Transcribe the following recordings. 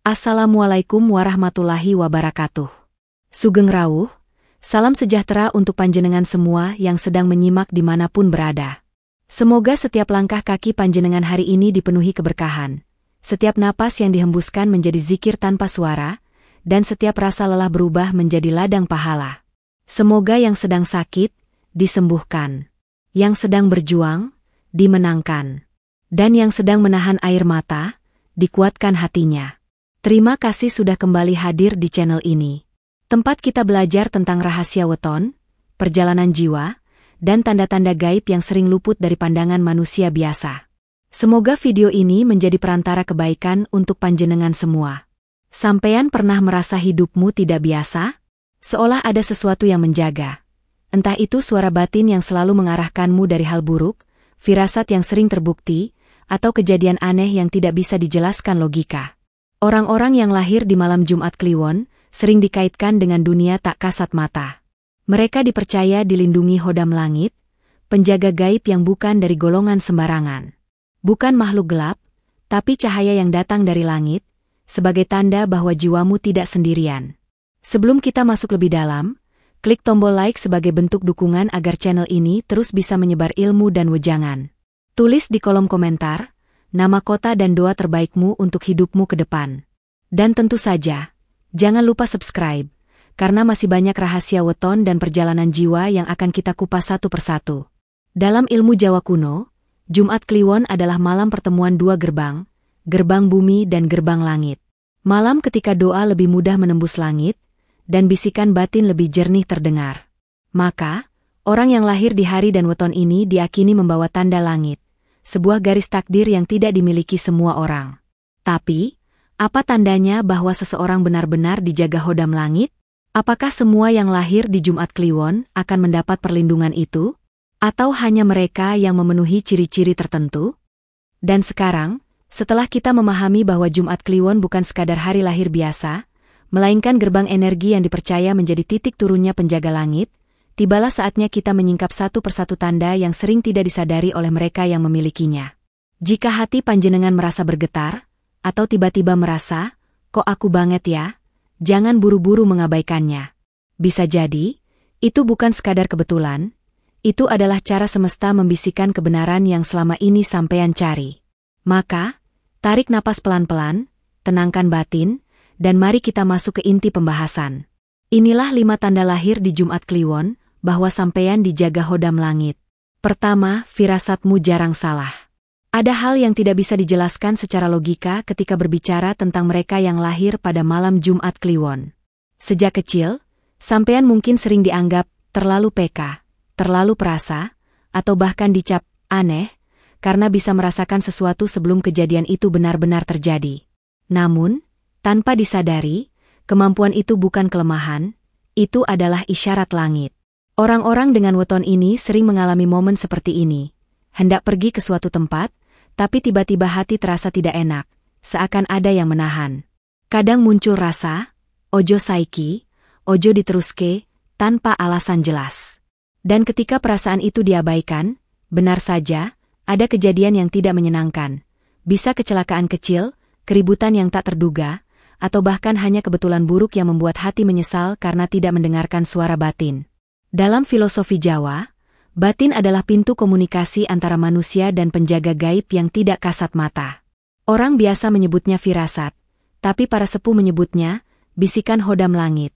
Assalamualaikum warahmatullahi wabarakatuh. Sugeng rawuh, salam sejahtera untuk panjenengan semua yang sedang menyimak dimanapun berada. Semoga setiap langkah kaki panjenengan hari ini dipenuhi keberkahan, setiap napas yang dihembuskan menjadi zikir tanpa suara, dan setiap rasa lelah berubah menjadi ladang pahala. Semoga yang sedang sakit, disembuhkan. Yang sedang berjuang, dimenangkan. Dan yang sedang menahan air mata, dikuatkan hatinya. Terima kasih sudah kembali hadir di channel ini. Tempat kita belajar tentang rahasia weton, perjalanan jiwa, dan tanda-tanda gaib yang sering luput dari pandangan manusia biasa. Semoga video ini menjadi perantara kebaikan untuk panjenengan semua. Sampean pernah merasa hidupmu tidak biasa? Seolah ada sesuatu yang menjaga. Entah itu suara batin yang selalu mengarahkanmu dari hal buruk, firasat yang sering terbukti, atau kejadian aneh yang tidak bisa dijelaskan logika. Orang-orang yang lahir di malam Jumat Kliwon sering dikaitkan dengan dunia tak kasat mata. Mereka dipercaya dilindungi hodam langit, penjaga gaib yang bukan dari golongan sembarangan. Bukan makhluk gelap, tapi cahaya yang datang dari langit, sebagai tanda bahwa jiwamu tidak sendirian. Sebelum kita masuk lebih dalam, klik tombol like sebagai bentuk dukungan agar channel ini terus bisa menyebar ilmu dan wejangan. Tulis di kolom komentar nama kota dan doa terbaikmu untuk hidupmu ke depan. Dan tentu saja, jangan lupa subscribe, karena masih banyak rahasia weton dan perjalanan jiwa yang akan kita kupas satu persatu. Dalam ilmu Jawa kuno, Jumat Kliwon adalah malam pertemuan dua gerbang, gerbang bumi dan gerbang langit. Malam ketika doa lebih mudah menembus langit, dan bisikan batin lebih jernih terdengar. Maka, orang yang lahir di hari dan weton ini diyakini membawa tanda langit. Sebuah garis takdir yang tidak dimiliki semua orang. Tapi, apa tandanya bahwa seseorang benar-benar dijaga hodam langit? Apakah semua yang lahir di Jumat Kliwon akan mendapat perlindungan itu? Atau hanya mereka yang memenuhi ciri-ciri tertentu? Dan sekarang, setelah kita memahami bahwa Jumat Kliwon bukan sekadar hari lahir biasa, melainkan gerbang energi yang dipercaya menjadi titik turunnya penjaga langit, tibalah saatnya kita menyingkap satu persatu tanda yang sering tidak disadari oleh mereka yang memilikinya. Jika hati panjenengan merasa bergetar, atau tiba-tiba merasa, kok aku banget ya? Jangan buru-buru mengabaikannya. Bisa jadi, itu bukan sekadar kebetulan, itu adalah cara semesta membisikkan kebenaran yang selama ini sampean cari. Maka, tarik napas pelan-pelan, tenangkan batin, dan mari kita masuk ke inti pembahasan. Inilah 5 tanda lahir di Jumat Kliwon, bahwa sampean dijaga hodam langit. Pertama, firasatmu jarang salah. Ada hal yang tidak bisa dijelaskan secara logika ketika berbicara tentang mereka yang lahir pada malam Jumat Kliwon. Sejak kecil, sampean mungkin sering dianggap terlalu peka, terlalu perasa, atau bahkan dicap aneh, karena bisa merasakan sesuatu sebelum kejadian itu benar-benar terjadi. Namun, tanpa disadari, kemampuan itu bukan kelemahan, itu adalah isyarat langit. Orang-orang dengan weton ini sering mengalami momen seperti ini. Hendak pergi ke suatu tempat, tapi tiba-tiba hati terasa tidak enak, seakan ada yang menahan. Kadang muncul rasa, ojo saiki, ojo diteruske, tanpa alasan jelas. Dan ketika perasaan itu diabaikan, benar saja, ada kejadian yang tidak menyenangkan. Bisa kecelakaan kecil, keributan yang tak terduga, atau bahkan hanya kebetulan buruk yang membuat hati menyesal karena tidak mendengarkan suara batin. Dalam filosofi Jawa, batin adalah pintu komunikasi antara manusia dan penjaga gaib yang tidak kasat mata. Orang biasa menyebutnya firasat, tapi para sepuh menyebutnya bisikan hodam langit.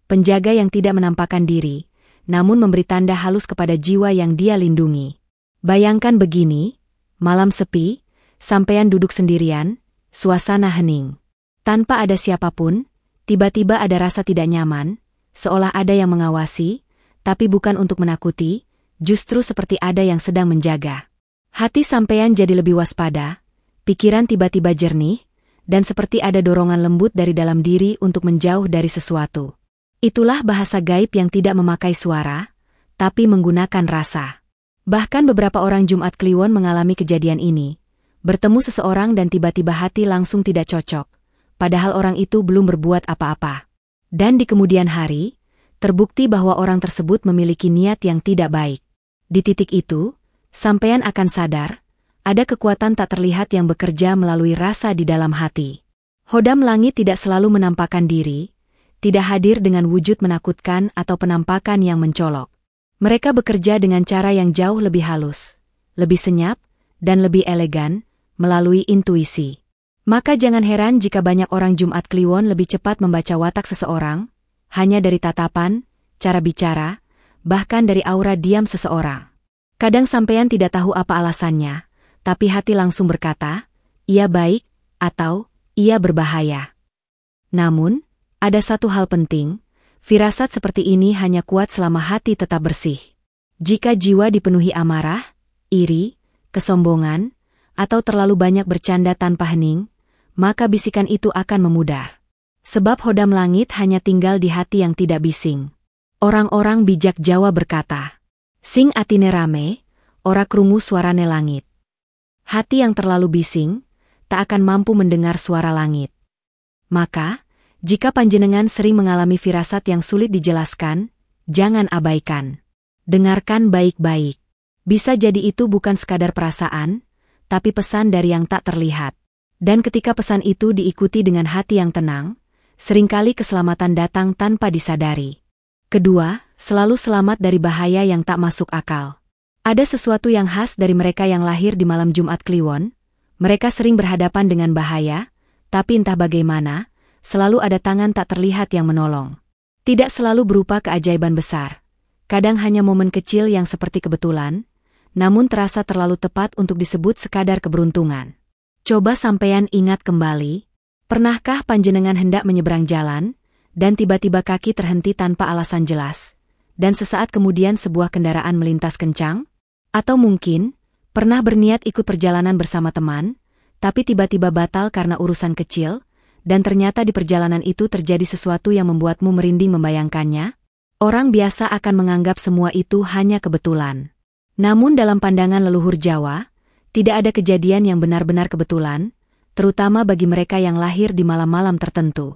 Penjaga yang tidak menampakkan diri, namun memberi tanda halus kepada jiwa yang dia lindungi. Bayangkan begini, malam sepi, sampean duduk sendirian, suasana hening. Tanpa ada siapapun, tiba-tiba ada rasa tidak nyaman, seolah ada yang mengawasi, tapi bukan untuk menakuti, justru seperti ada yang sedang menjaga. Hati sampean jadi lebih waspada, pikiran tiba-tiba jernih, dan seperti ada dorongan lembut dari dalam diri untuk menjauh dari sesuatu. Itulah bahasa gaib yang tidak memakai suara, tapi menggunakan rasa. Bahkan beberapa orang Jumat Kliwon mengalami kejadian ini. Bertemu seseorang dan tiba-tiba hati langsung tidak cocok, padahal orang itu belum berbuat apa-apa. Dan di kemudian hari, terbukti bahwa orang tersebut memiliki niat yang tidak baik. Di titik itu, sampean akan sadar, ada kekuatan tak terlihat yang bekerja melalui rasa di dalam hati. Hodam langit tidak selalu menampakkan diri, tidak hadir dengan wujud menakutkan atau penampakan yang mencolok. Mereka bekerja dengan cara yang jauh lebih halus, lebih senyap, dan lebih elegan, melalui intuisi. Maka jangan heran jika banyak orang Jumat Kliwon lebih cepat membaca watak seseorang, hanya dari tatapan, cara bicara, bahkan dari aura diam seseorang. Kadang sampean tidak tahu apa alasannya, tapi hati langsung berkata, ia baik, atau ia berbahaya. Namun, ada satu hal penting, firasat seperti ini hanya kuat selama hati tetap bersih. Jika jiwa dipenuhi amarah, iri, kesombongan, atau terlalu banyak bercanda tanpa hening, maka bisikan itu akan memudar. Sebab hodam langit hanya tinggal di hati yang tidak bising. Orang-orang bijak Jawa berkata, sing atine rame, ora krungu suarane langit. Hati yang terlalu bising, tak akan mampu mendengar suara langit. Maka, jika panjenengan sering mengalami firasat yang sulit dijelaskan, jangan abaikan. Dengarkan baik-baik. Bisa jadi itu bukan sekadar perasaan, tapi pesan dari yang tak terlihat. Dan ketika pesan itu diikuti dengan hati yang tenang, seringkali keselamatan datang tanpa disadari. Kedua, selalu selamat dari bahaya yang tak masuk akal. Ada sesuatu yang khas dari mereka yang lahir di malam Jumat Kliwon. Mereka sering berhadapan dengan bahaya, tapi entah bagaimana, selalu ada tangan tak terlihat yang menolong. Tidak selalu berupa keajaiban besar. Kadang hanya momen kecil yang seperti kebetulan, namun terasa terlalu tepat untuk disebut sekadar keberuntungan. Coba sampean ingat kembali, pernahkah panjenengan hendak menyeberang jalan, dan tiba-tiba kaki terhenti tanpa alasan jelas, dan sesaat kemudian sebuah kendaraan melintas kencang? Atau mungkin, pernah berniat ikut perjalanan bersama teman, tapi tiba-tiba batal karena urusan kecil, dan ternyata di perjalanan itu terjadi sesuatu yang membuatmu merinding membayangkannya? Orang biasa akan menganggap semua itu hanya kebetulan. Namun dalam pandangan leluhur Jawa, tidak ada kejadian yang benar-benar kebetulan, terutama bagi mereka yang lahir di malam-malam tertentu.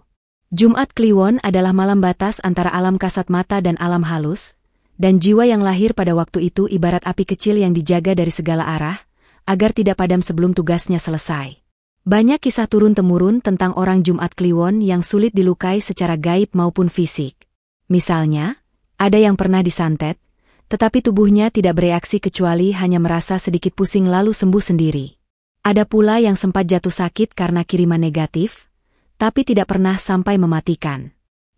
Jumat Kliwon adalah malam batas antara alam kasat mata dan alam halus, dan jiwa yang lahir pada waktu itu ibarat api kecil yang dijaga dari segala arah, agar tidak padam sebelum tugasnya selesai. Banyak kisah turun-temurun tentang orang Jumat Kliwon yang sulit dilukai secara gaib maupun fisik. Misalnya, ada yang pernah disantet, tetapi tubuhnya tidak bereaksi kecuali hanya merasa sedikit pusing lalu sembuh sendiri. Ada pula yang sempat jatuh sakit karena kiriman negatif, tapi tidak pernah sampai mematikan.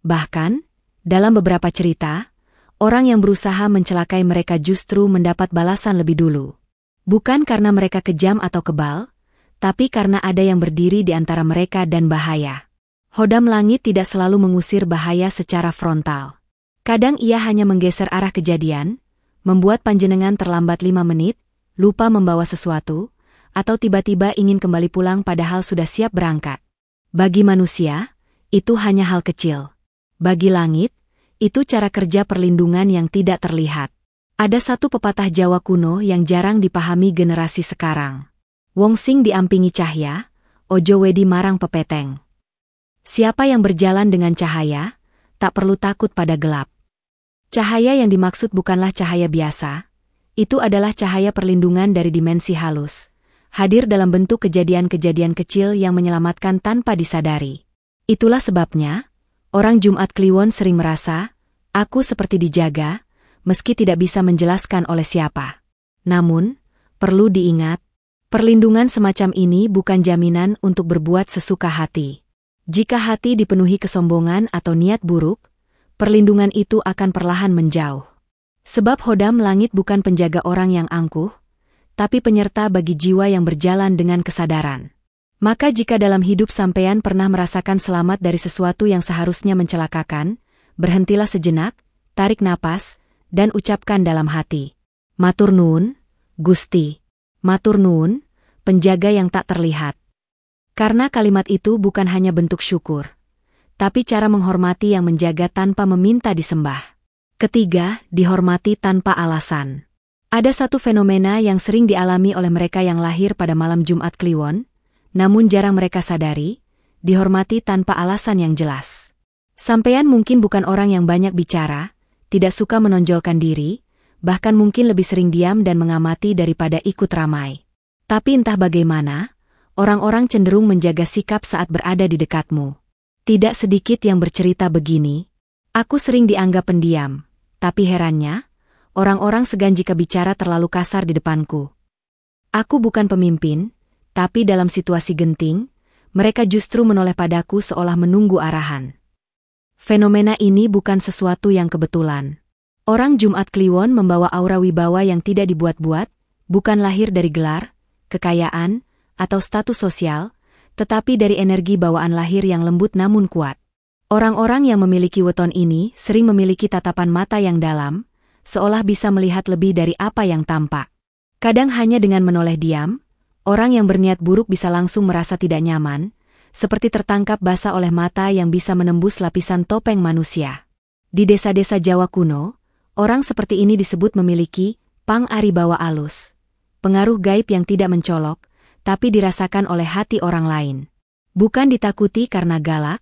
Bahkan, dalam beberapa cerita, orang yang berusaha mencelakai mereka justru mendapat balasan lebih dulu. Bukan karena mereka kejam atau kebal, tapi karena ada yang berdiri di antara mereka dan bahaya. Hodam langit tidak selalu mengusir bahaya secara frontal. Kadang ia hanya menggeser arah kejadian, membuat panjenengan terlambat 5 menit, lupa membawa sesuatu, atau tiba-tiba ingin kembali pulang padahal sudah siap berangkat. Bagi manusia, itu hanya hal kecil. Bagi langit, itu cara kerja perlindungan yang tidak terlihat. Ada satu pepatah Jawa kuno yang jarang dipahami generasi sekarang. Wong sing diampingi cahya, ojo wedi marang pepeteng. Siapa yang berjalan dengan cahaya, tak perlu takut pada gelap. Cahaya yang dimaksud bukanlah cahaya biasa, itu adalah cahaya perlindungan dari dimensi halus, hadir dalam bentuk kejadian-kejadian kecil yang menyelamatkan tanpa disadari. Itulah sebabnya, orang Jumat Kliwon sering merasa, aku seperti dijaga, meski tidak bisa menjelaskan oleh siapa. Namun, perlu diingat, perlindungan semacam ini bukan jaminan untuk berbuat sesuka hati. Jika hati dipenuhi kesombongan atau niat buruk, perlindungan itu akan perlahan menjauh. Sebab hodam langit bukan penjaga orang yang angkuh, tapi penyerta bagi jiwa yang berjalan dengan kesadaran. Maka jika dalam hidup sampean pernah merasakan selamat dari sesuatu yang seharusnya mencelakakan, berhentilah sejenak, tarik napas, dan ucapkan dalam hati. Matur nuwun, Gusti. Matur nuwun, penjaga yang tak terlihat. Karena kalimat itu bukan hanya bentuk syukur, tapi cara menghormati yang menjaga tanpa meminta disembah. Ketiga, dihormati tanpa alasan. Ada satu fenomena yang sering dialami oleh mereka yang lahir pada malam Jumat Kliwon, namun jarang mereka sadari, dihormati tanpa alasan yang jelas. Sampean mungkin bukan orang yang banyak bicara, tidak suka menonjolkan diri, bahkan mungkin lebih sering diam dan mengamati daripada ikut ramai. Tapi entah bagaimana, orang-orang cenderung menjaga sikap saat berada di dekatmu. Tidak sedikit yang bercerita begini, aku sering dianggap pendiam, tapi herannya, orang-orang segan jika bicara terlalu kasar di depanku. Aku bukan pemimpin, tapi dalam situasi genting, mereka justru menoleh padaku seolah menunggu arahan. Fenomena ini bukan sesuatu yang kebetulan. Orang Jumat Kliwon membawa aura wibawa yang tidak dibuat-buat, bukan lahir dari gelar, kekayaan, atau status sosial, tetapi dari energi bawaan lahir yang lembut namun kuat. Orang-orang yang memiliki weton ini sering memiliki tatapan mata yang dalam, seolah bisa melihat lebih dari apa yang tampak. Kadang hanya dengan menoleh diam, orang yang berniat buruk bisa langsung merasa tidak nyaman, seperti tertangkap basah oleh mata yang bisa menembus lapisan topeng manusia. Di desa-desa Jawa kuno, orang seperti ini disebut memiliki pang-aribawa alus, pengaruh gaib yang tidak mencolok, tapi dirasakan oleh hati orang lain. Bukan ditakuti karena galak,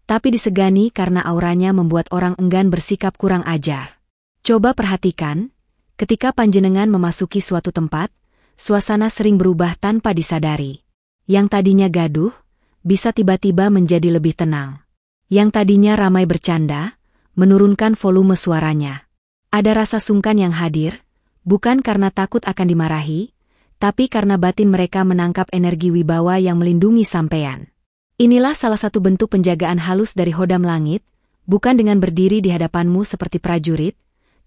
tapi disegani karena auranya membuat orang enggan bersikap kurang ajar. Coba perhatikan, ketika panjenengan memasuki suatu tempat, suasana sering berubah tanpa disadari. Yang tadinya gaduh, bisa tiba-tiba menjadi lebih tenang. Yang tadinya ramai bercanda, menurunkan volume suaranya. Ada rasa sungkan yang hadir, bukan karena takut akan dimarahi, tapi karena batin mereka menangkap energi wibawa yang melindungi sampean. Inilah salah satu bentuk penjagaan halus dari Hodam Langit, bukan dengan berdiri di hadapanmu seperti prajurit,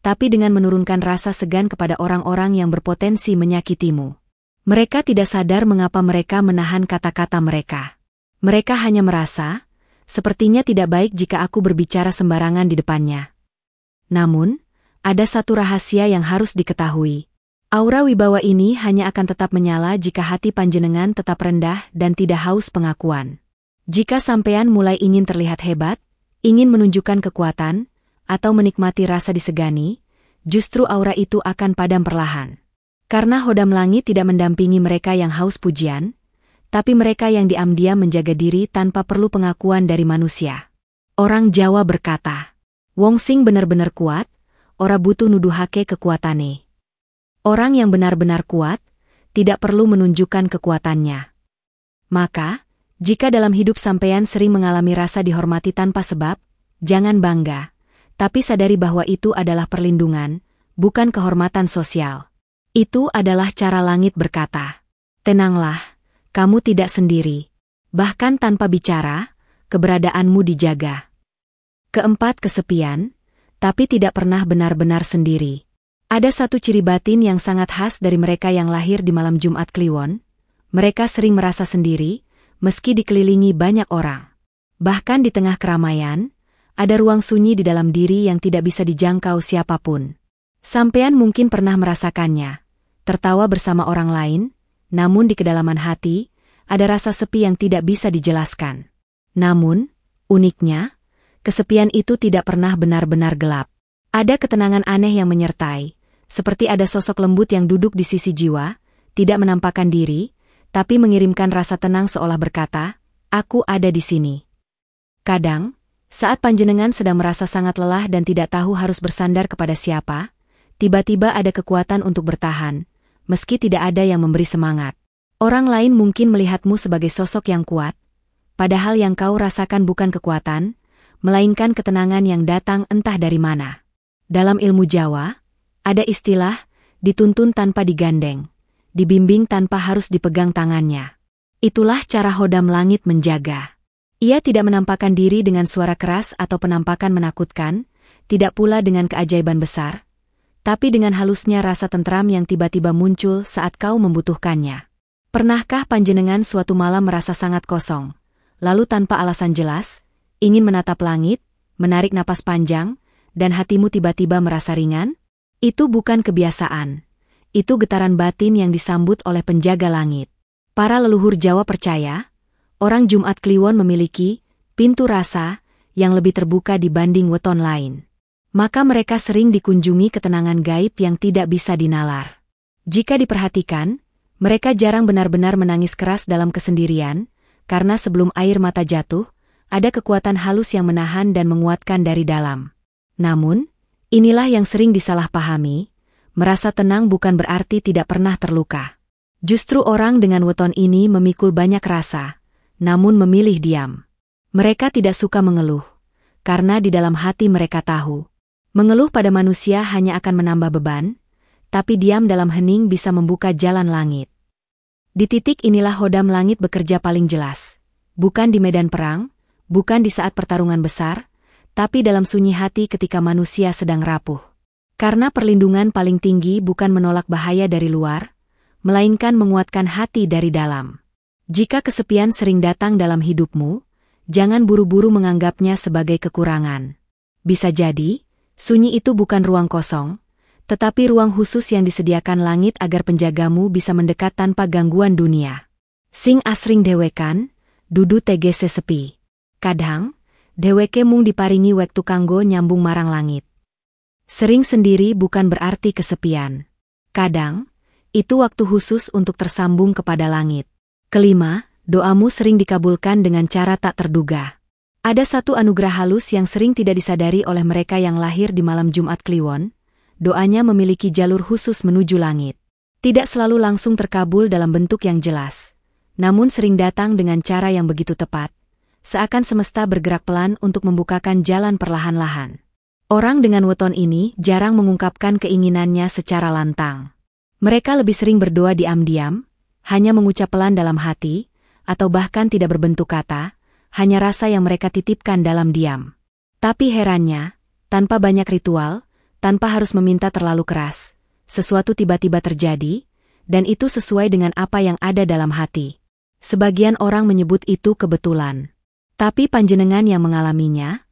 tapi dengan menurunkan rasa segan kepada orang-orang yang berpotensi menyakitimu. Mereka tidak sadar mengapa mereka menahan kata-kata mereka. Mereka hanya merasa, sepertinya tidak baik jika aku berbicara sembarangan di depannya. Namun, ada satu rahasia yang harus diketahui. Aura wibawa ini hanya akan tetap menyala jika hati panjenengan tetap rendah dan tidak haus pengakuan. Jika sampean mulai ingin terlihat hebat, ingin menunjukkan kekuatan, atau menikmati rasa disegani, justru aura itu akan padam perlahan. Karena Hodam Langit tidak mendampingi mereka yang haus pujian, tapi mereka yang diam-diam menjaga diri tanpa perlu pengakuan dari manusia. Orang Jawa berkata, "Wong sing bener-bener kuat, ora butuh nuduhake kekuatane." Orang yang benar-benar kuat, tidak perlu menunjukkan kekuatannya. Maka, jika dalam hidup sampean sering mengalami rasa dihormati tanpa sebab, jangan bangga, tapi sadari bahwa itu adalah perlindungan, bukan kehormatan sosial. Itu adalah cara langit berkata, "Tenanglah, kamu tidak sendiri." Bahkan tanpa bicara, keberadaanmu dijaga. Keempat, kesepian, tapi tidak pernah benar-benar sendiri. Ada satu ciri batin yang sangat khas dari mereka yang lahir di malam Jumat Kliwon. Mereka sering merasa sendiri, meski dikelilingi banyak orang. Bahkan di tengah keramaian, ada ruang sunyi di dalam diri yang tidak bisa dijangkau siapapun. Sampean mungkin pernah merasakannya, tertawa bersama orang lain, namun di kedalaman hati, ada rasa sepi yang tidak bisa dijelaskan. Namun, uniknya, kesepian itu tidak pernah benar-benar gelap. Ada ketenangan aneh yang menyertai, seperti ada sosok lembut yang duduk di sisi jiwa, tidak menampakkan diri, tapi mengirimkan rasa tenang seolah berkata, "Aku ada di sini." Kadang, saat panjenengan sedang merasa sangat lelah dan tidak tahu harus bersandar kepada siapa, tiba-tiba ada kekuatan untuk bertahan, meski tidak ada yang memberi semangat. Orang lain mungkin melihatmu sebagai sosok yang kuat, padahal yang kau rasakan bukan kekuatan, melainkan ketenangan yang datang entah dari mana. Dalam ilmu Jawa, ada istilah, dituntun tanpa digandeng, dibimbing tanpa harus dipegang tangannya. Itulah cara Hodam Langit menjaga. Ia tidak menampakkan diri dengan suara keras atau penampakan menakutkan, tidak pula dengan keajaiban besar, tapi dengan halusnya rasa tentram yang tiba-tiba muncul saat kau membutuhkannya. Pernahkah panjenengan suatu malam merasa sangat kosong, lalu tanpa alasan jelas, ingin menatap langit, menarik napas panjang, dan hatimu tiba-tiba merasa ringan? Itu bukan kebiasaan. Itu getaran batin yang disambut oleh penjaga langit. Para leluhur Jawa percaya, orang Jumat Kliwon memiliki pintu rasa yang lebih terbuka dibanding weton lain. Maka mereka sering dikunjungi ketenangan gaib yang tidak bisa dinalar. Jika diperhatikan, mereka jarang benar-benar menangis keras dalam kesendirian, karena sebelum air mata jatuh, ada kekuatan halus yang menahan dan menguatkan dari dalam. Namun, inilah yang sering disalahpahami, merasa tenang bukan berarti tidak pernah terluka. Justru orang dengan weton ini memikul banyak rasa, namun memilih diam. Mereka tidak suka mengeluh, karena di dalam hati mereka tahu. Mengeluh pada manusia hanya akan menambah beban, tapi diam dalam hening bisa membuka jalan langit. Di titik inilah hodam langit bekerja paling jelas. Bukan di medan perang, bukan di saat pertarungan besar, tapi dalam sunyi hati ketika manusia sedang rapuh. Karena perlindungan paling tinggi bukan menolak bahaya dari luar, melainkan menguatkan hati dari dalam. Jika kesepian sering datang dalam hidupmu, jangan buru-buru menganggapnya sebagai kekurangan. Bisa jadi, sunyi itu bukan ruang kosong, tetapi ruang khusus yang disediakan langit agar penjagamu bisa mendekat tanpa gangguan dunia. Sing asring dewekan, dudu tegese sepi. Kadang, deweke mung diparingi wektu kanggo nyambung marang langit. Sering sendiri bukan berarti kesepian. Kadang, itu waktu khusus untuk tersambung kepada langit. Kelima, doamu sering dikabulkan dengan cara tak terduga. Ada satu anugerah halus yang sering tidak disadari oleh mereka yang lahir di malam Jumat Kliwon. Doanya memiliki jalur khusus menuju langit. Tidak selalu langsung terkabul dalam bentuk yang jelas, namun sering datang dengan cara yang begitu tepat, seakan semesta bergerak pelan untuk membukakan jalan perlahan-lahan. Orang dengan weton ini jarang mengungkapkan keinginannya secara lantang. Mereka lebih sering berdoa diam-diam, hanya mengucap pelan dalam hati, atau bahkan tidak berbentuk kata, hanya rasa yang mereka titipkan dalam diam. Tapi herannya, tanpa banyak ritual, tanpa harus meminta terlalu keras, sesuatu tiba-tiba terjadi, dan itu sesuai dengan apa yang ada dalam hati. Sebagian orang menyebut itu kebetulan. Tapi panjenengan yang mengalaminya,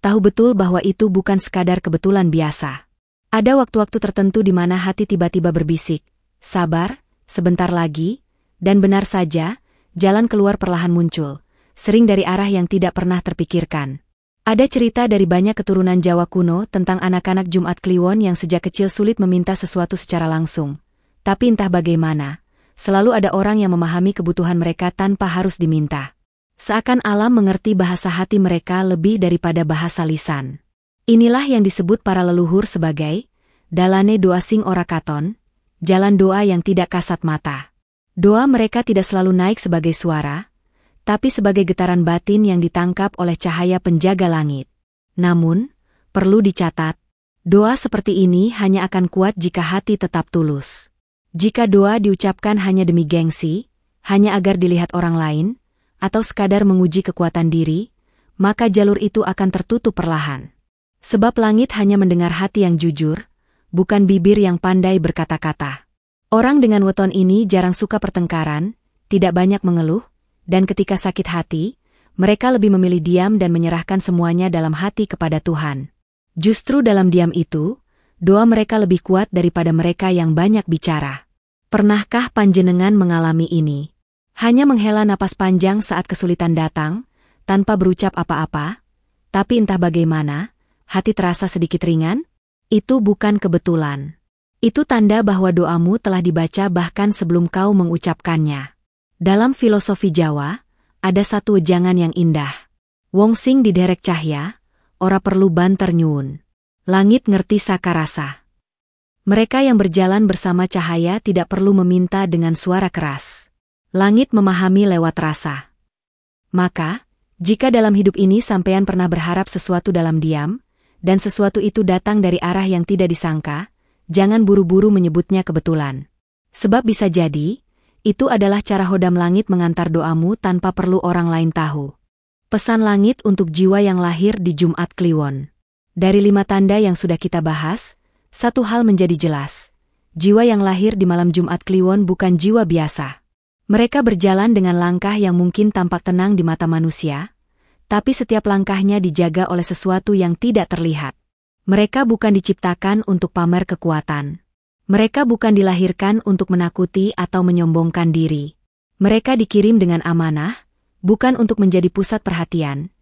tahu betul bahwa itu bukan sekadar kebetulan biasa. Ada waktu-waktu tertentu di mana hati tiba-tiba berbisik, sabar, sebentar lagi, dan benar saja, jalan keluar perlahan muncul, sering dari arah yang tidak pernah terpikirkan. Ada cerita dari banyak keturunan Jawa kuno tentang anak-anak Jumat Kliwon yang sejak kecil sulit meminta sesuatu secara langsung. Tapi entah bagaimana, selalu ada orang yang memahami kebutuhan mereka tanpa harus diminta. Seakan alam mengerti bahasa hati mereka lebih daripada bahasa lisan. Inilah yang disebut para leluhur sebagai dalane doa sing ora katon, jalan doa yang tidak kasat mata. Doa mereka tidak selalu naik sebagai suara, tapi sebagai getaran batin yang ditangkap oleh cahaya penjaga langit. Namun, perlu dicatat, doa seperti ini hanya akan kuat jika hati tetap tulus. Jika doa diucapkan hanya demi gengsi, hanya agar dilihat orang lain, atau sekadar menguji kekuatan diri, maka jalur itu akan tertutup perlahan. Sebab langit hanya mendengar hati yang jujur, bukan bibir yang pandai berkata-kata. Orang dengan weton ini jarang suka pertengkaran, tidak banyak mengeluh, dan ketika sakit hati, mereka lebih memilih diam dan menyerahkan semuanya dalam hati kepada Tuhan. Justru dalam diam itu, doa mereka lebih kuat daripada mereka yang banyak bicara. Pernahkah panjenengan mengalami ini? Hanya menghela napas panjang saat kesulitan datang, tanpa berucap apa-apa, tapi entah bagaimana, hati terasa sedikit ringan? Itu bukan kebetulan. Itu tanda bahwa doamu telah dibaca bahkan sebelum kau mengucapkannya. Dalam filosofi Jawa, ada satu wejangan yang indah. Wong sing diderek cahya, ora perlu banter nyuwun. Langit ngerti sakarasa. Mereka yang berjalan bersama cahaya tidak perlu meminta dengan suara keras. Langit memahami lewat rasa. Maka, jika dalam hidup ini sampean pernah berharap sesuatu dalam diam, dan sesuatu itu datang dari arah yang tidak disangka, jangan buru-buru menyebutnya kebetulan. Sebab bisa jadi, itu adalah cara hodam langit mengantar doamu tanpa perlu orang lain tahu. Pesan langit untuk jiwa yang lahir di Jumat Kliwon. Dari 5 tanda yang sudah kita bahas, satu hal menjadi jelas. Jiwa yang lahir di malam Jumat Kliwon bukan jiwa biasa. Mereka berjalan dengan langkah yang mungkin tampak tenang di mata manusia, tapi setiap langkahnya dijaga oleh sesuatu yang tidak terlihat. Mereka bukan diciptakan untuk pamer kekuatan. Mereka bukan dilahirkan untuk menakuti atau menyombongkan diri. Mereka dikirim dengan amanah, bukan untuk menjadi pusat perhatian,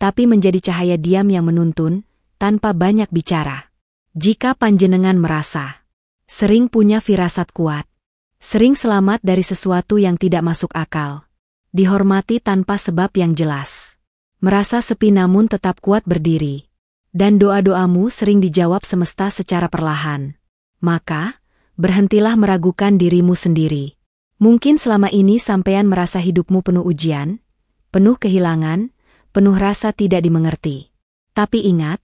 tapi menjadi cahaya diam yang menuntun, tanpa banyak bicara. Jika panjenengan merasa sering punya firasat kuat, sering selamat dari sesuatu yang tidak masuk akal, dihormati tanpa sebab yang jelas, merasa sepi namun tetap kuat berdiri, dan doa-doamu sering dijawab semesta secara perlahan, maka berhentilah meragukan dirimu sendiri. Mungkin selama ini sampean merasa hidupmu penuh ujian, penuh kehilangan, penuh rasa tidak dimengerti. Tapi ingat,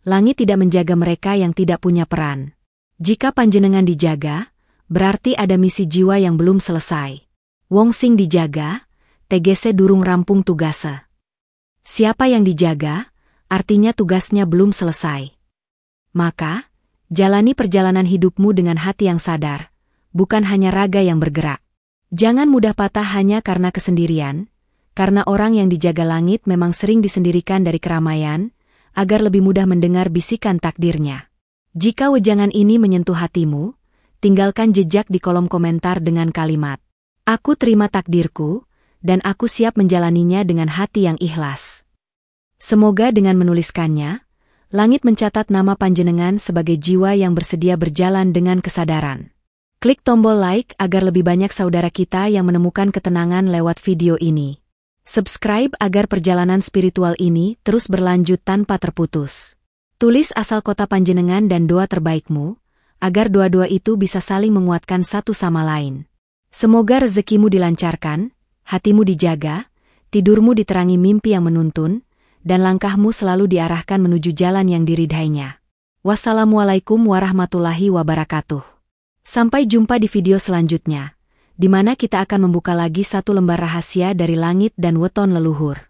langit tidak menjaga mereka yang tidak punya peran. Jika panjenengan dijaga, berarti ada misi jiwa yang belum selesai. Wong sing dijaga, tegese durung rampung tugase. Siapa yang dijaga, artinya tugasnya belum selesai. Maka, jalani perjalanan hidupmu dengan hati yang sadar, bukan hanya raga yang bergerak. Jangan mudah patah hanya karena kesendirian, karena orang yang dijaga langit memang sering disendirikan dari keramaian, agar lebih mudah mendengar bisikan takdirnya. Jika wejangan ini menyentuh hatimu, tinggalkan jejak di kolom komentar dengan kalimat, "Aku terima takdirku, dan aku siap menjalaninya dengan hati yang ikhlas." Semoga dengan menuliskannya, langit mencatat nama panjenengan sebagai jiwa yang bersedia berjalan dengan kesadaran. Klik tombol like agar lebih banyak saudara kita yang menemukan ketenangan lewat video ini. Subscribe agar perjalanan spiritual ini terus berlanjut tanpa terputus. Tulis asal kota panjenengan dan doa terbaikmu, agar doa-doa itu bisa saling menguatkan satu sama lain. Semoga rezekimu dilancarkan, hatimu dijaga, tidurmu diterangi mimpi yang menuntun, dan langkahmu selalu diarahkan menuju jalan yang diridhainya. Wassalamualaikum warahmatullahi wabarakatuh. Sampai jumpa di video selanjutnya, di mana kita akan membuka lagi satu lembar rahasia dari langit dan weton leluhur.